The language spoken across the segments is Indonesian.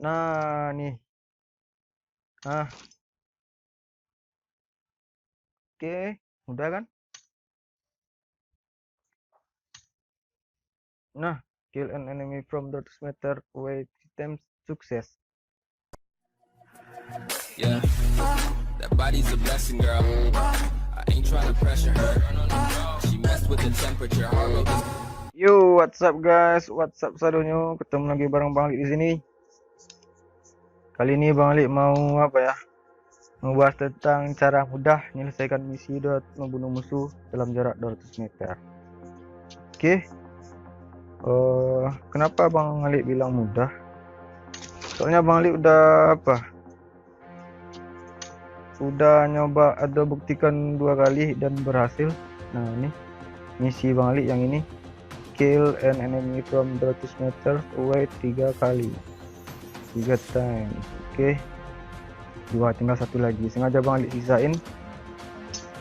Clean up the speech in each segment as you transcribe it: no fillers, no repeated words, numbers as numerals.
Nah, nih. Ah, oke. Udah kan? Nah, kill an enemy from 200 meter away times sukses. Yeah, that body's a blessing, girl. I ain't trying to pressure her. She messed with the temperature. Yo, what's up guys? What's up sadonyo? Ketemu lagi bareng Bang Ali di sini. Kali ini Bang Ali mau apa ya? Membahas tentang cara mudah menyelesaikan misi membunuh musuh dalam jarak 200 meter. Oke. Kenapa Bang Ali bilang mudah? Soalnya Bang Ali udah nyoba, ada buktikan 2 kali dan berhasil. Nah, ini misi Bang Ali yang ini. Kill an enemy from 200 meter away 3 kali. 3 times. Oke. Tinggal 1 lagi. Sengaja Bang Ali sisain.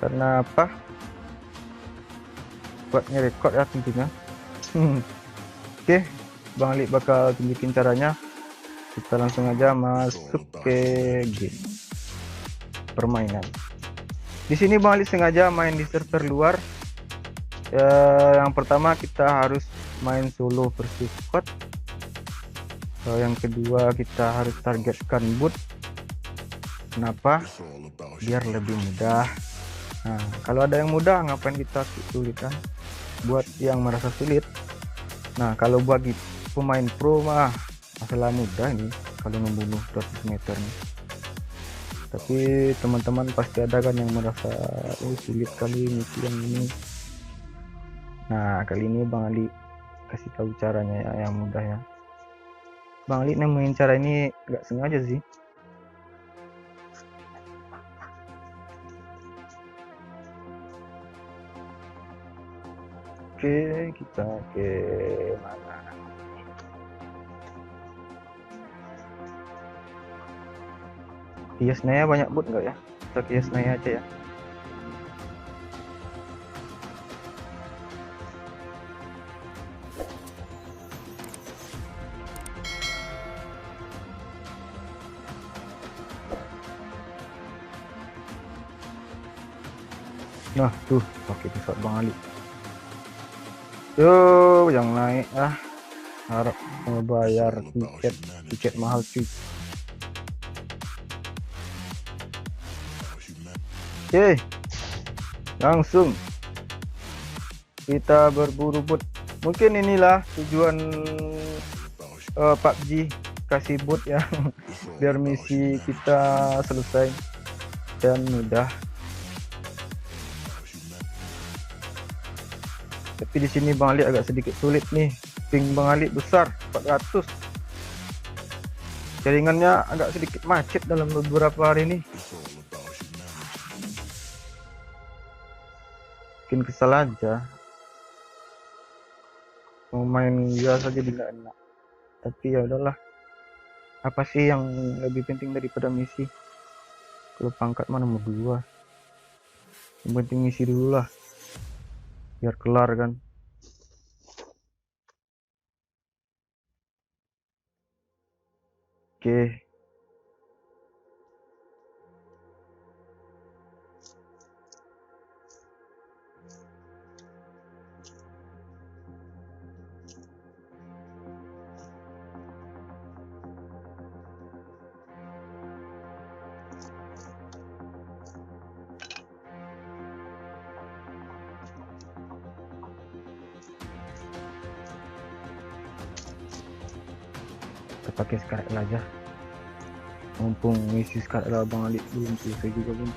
Karena apa? Buat ngerekord ya tentunya. Oke. Bang Ali bakal tunjukin caranya. Kita langsung aja masuk ke game permainan. Di sini Bang Ali sengaja main di server luar. Yang pertama kita harus main solo versus squad. Yang kedua kita harus targetkan bot. Kenapa? Biar lebih mudah. Nah, kalau ada yang mudah ngapain kita sulit kan? Buat yang merasa sulit. Nah, kalau bagi pemain pro mah masalah mudah nih kalau membunuh 200 meter nih. Tapi teman-teman pasti ada kan yang merasa sulit kali misi yang ini. Nah, kali ini Bang Ali kasih tahu caranya ya, yang mudah ya. Bang Ali nemuin cara ini nggak sengaja sih. Oke, kita ke mana? Hias Naya banyak bot nggak ya? Kita ke Hias Naya aja ya. Nah, tuh pakai pesawat Bang Ali. Yo, yang naik harap mau bayar tiket mahal cuy. Oke, langsung kita berburu bot. Mungkin inilah tujuan PUBG, kasih bot ya biar misi kita selesai dan mudah. Tapi di sini Bang Ali agak sedikit sulit nih. Ping Bang Ali besar 400. Jaringannya agak sedikit macet dalam beberapa hari ini. Bikin kesal aja. Mau main biasa jadi nggak enak. Tapi ya udahlah. Apa sih yang lebih penting daripada misi? Kalau pangkat mana nomor 2. Yang penting misi dulu lah. Biar kelar kan. Oke. Kita pakai SKL aja. Mumpung misi SKL Bang Ali belum selesai juga pun.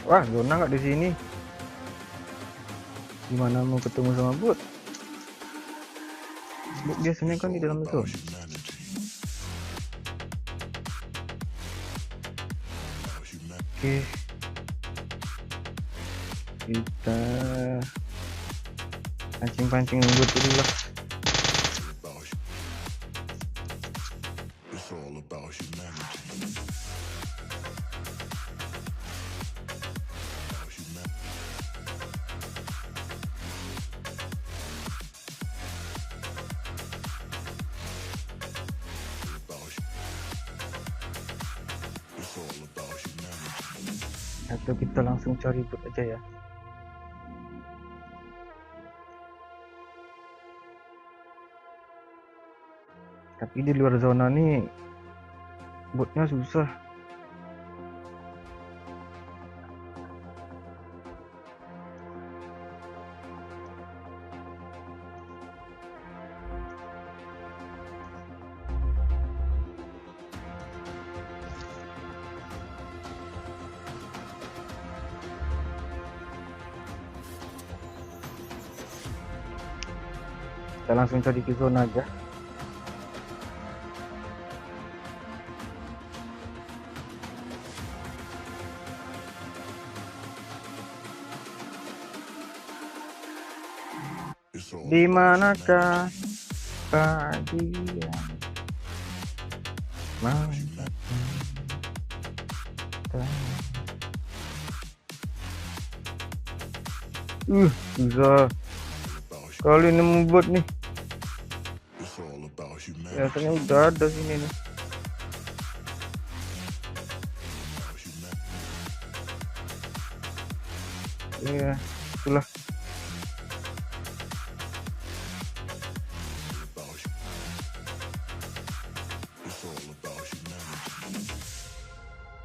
Wah, zona nggak di sini. Gimana mau ketemu sama bot? Bot biasanya kan di dalam zona. Oke. Kita pancing bot dulu lah. atau kita langsung cari bot aja ya. Tapi di luar zona nih botnya susah. Kita langsung cari ke zona aja. Di manakah kalian? Susah kali nemu bot nih. Biasanya udah ada sini nih. Iya, itulah.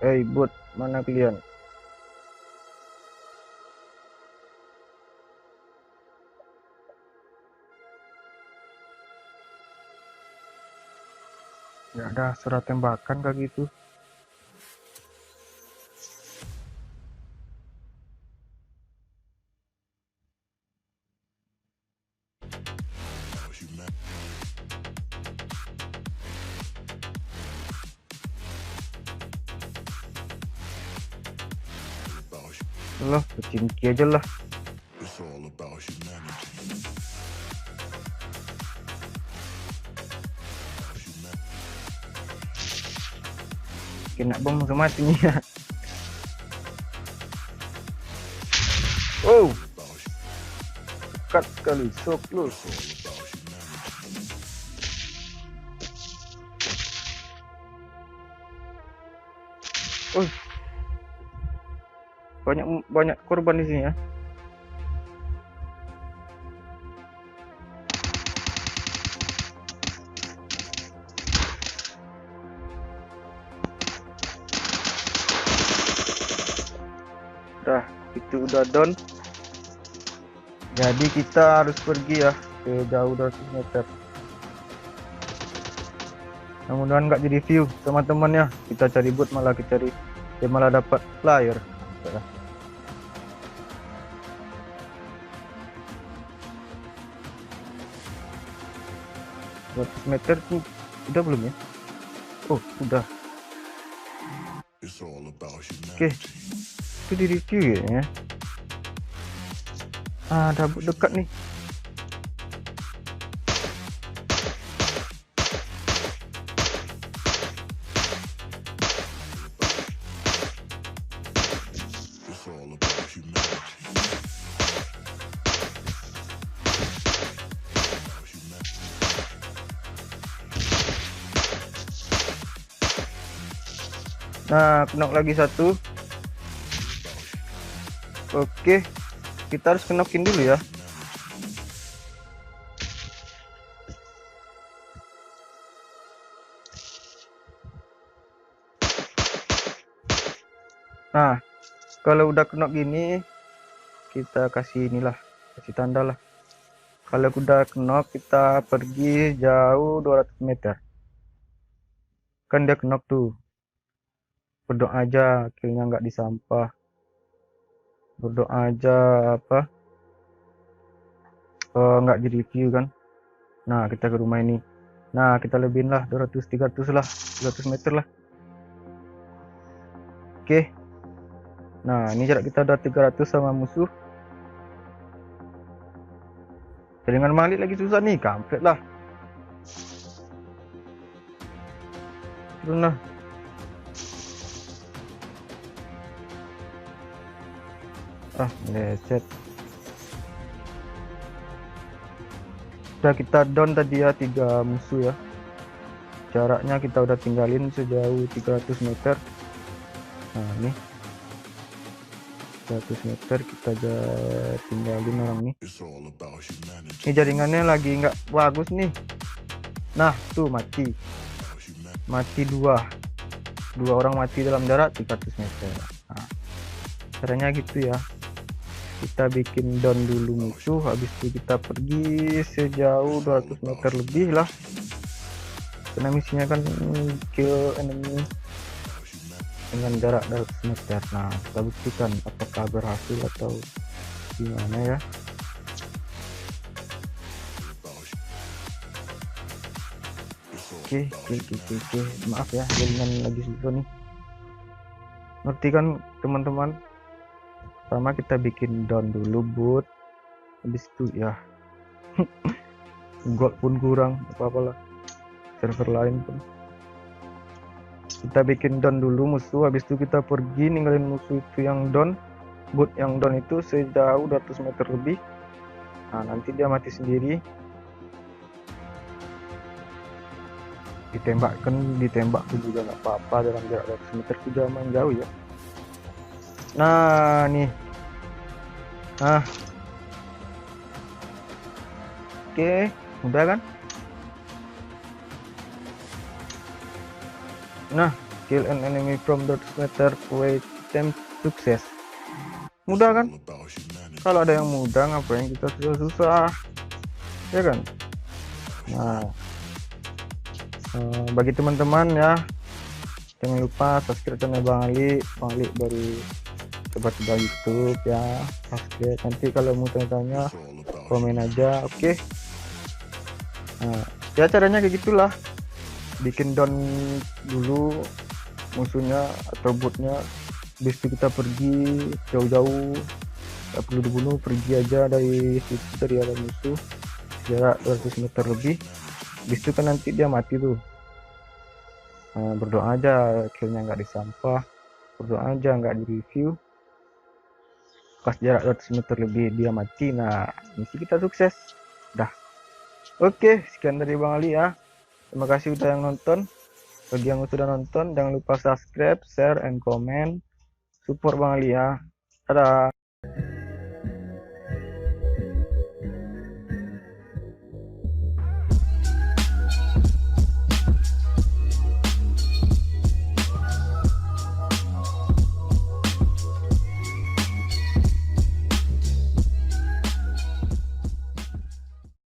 Hey bot, mana kalian? Nggak ada surat tembakan kayak gitu. Lah, kecinki aja lah. Kena bom sematinya. Oh, dekat sekali, so close. Oh, banyak korban di sini ya. Dah, itu udah down. Jadi kita harus pergi ya ke jauh 200 meter. Mudah-mudahan nggak jadi view teman-teman ya. Kita cari bot malah malah dapat flyer. Ya. 200 meter tuh udah belum ya? Oh, udah. Oke. Itu di review ya. Ada bot dekat nih. Nah, knock lagi satu. Oke, kita harus knockin dulu ya. Nah, kalau udah knock gini, kita kasih inilah, kasih tanda lah. Kalau udah knock, kita pergi jauh 200 meter. Kan dia knock tuh. Berdoa aja killnya nggak disampah. Berdoa aja apa nggak di review kan. Nah, kita ke rumah ini. Nah, kita lebihin lah 200-300 lah, 300 meter lah. Oke. Nah, ini jarak kita udah 300 sama musuh. Jaringan Malik lagi susah nih, kampret lah. Turun lah. Lecet. Udah kita down tadi ya 3 musuh ya. Jaraknya kita udah tinggalin sejauh 300 meter. Nah, ini 100 meter kita aja tinggalin orang nih. Ini jaringannya lagi nggak bagus nih. Nah tuh mati dua orang mati dalam jarak 300 meter. Nah, caranya gitu ya, kita bikin down dulu musuh, habis itu kita pergi sejauh 200 meter lebih lah, karena misinya kan kill enemy dengan jarak 200 meter. Nah kita buktikan apakah berhasil atau gimana ya. Oke. Maaf ya, jaringan lagi slow nih. Ngerti kan teman-teman? Pertama kita bikin down dulu boot, habis itu ya gold pun kurang, apa-apalah server lain pun. Kita bikin down dulu musuh, habis itu kita pergi ninggalin musuh itu yang down, boot yang down itu sejauh 200 meter lebih. Nah nanti dia mati sendiri, ditembak pun juga nggak apa-apa dalam jarak 200 meter, itu aman jauh ya. Nah nih, oke, udah kan. Nah, kill an enemy from 200 meter away, attempt sukses. Mudah kan? Kalau ada yang mudah ngapain kita susah-susah, ya kan? Nah, bagi teman-teman ya, jangan lupa subscribe channel Bang Ali baru coba-coba YouTube ya, subscribe. Nanti kalau mau tanya-tanya komen aja, oke? Nah, ya caranya kayak gitulah, bikin down dulu musuhnya atau botnya, habis itu kita pergi jauh-jauh, nggak perlu dibunuh, pergi aja dari situ, dari arah musuh jarak 200 meter lebih. Habis itu kan nanti dia mati tuh. Nah, berdoa aja killnya nggak disampah, berdoa aja nggak di review, pas jarak 200 meter lebih dia mati. Nah misi kita sukses dah. Oke, sekian dari Bang Ali ya, terima kasih udah yang nonton. Bagi yang sudah nonton jangan lupa subscribe, share, and comment, support Bang Ali ya. Dadah.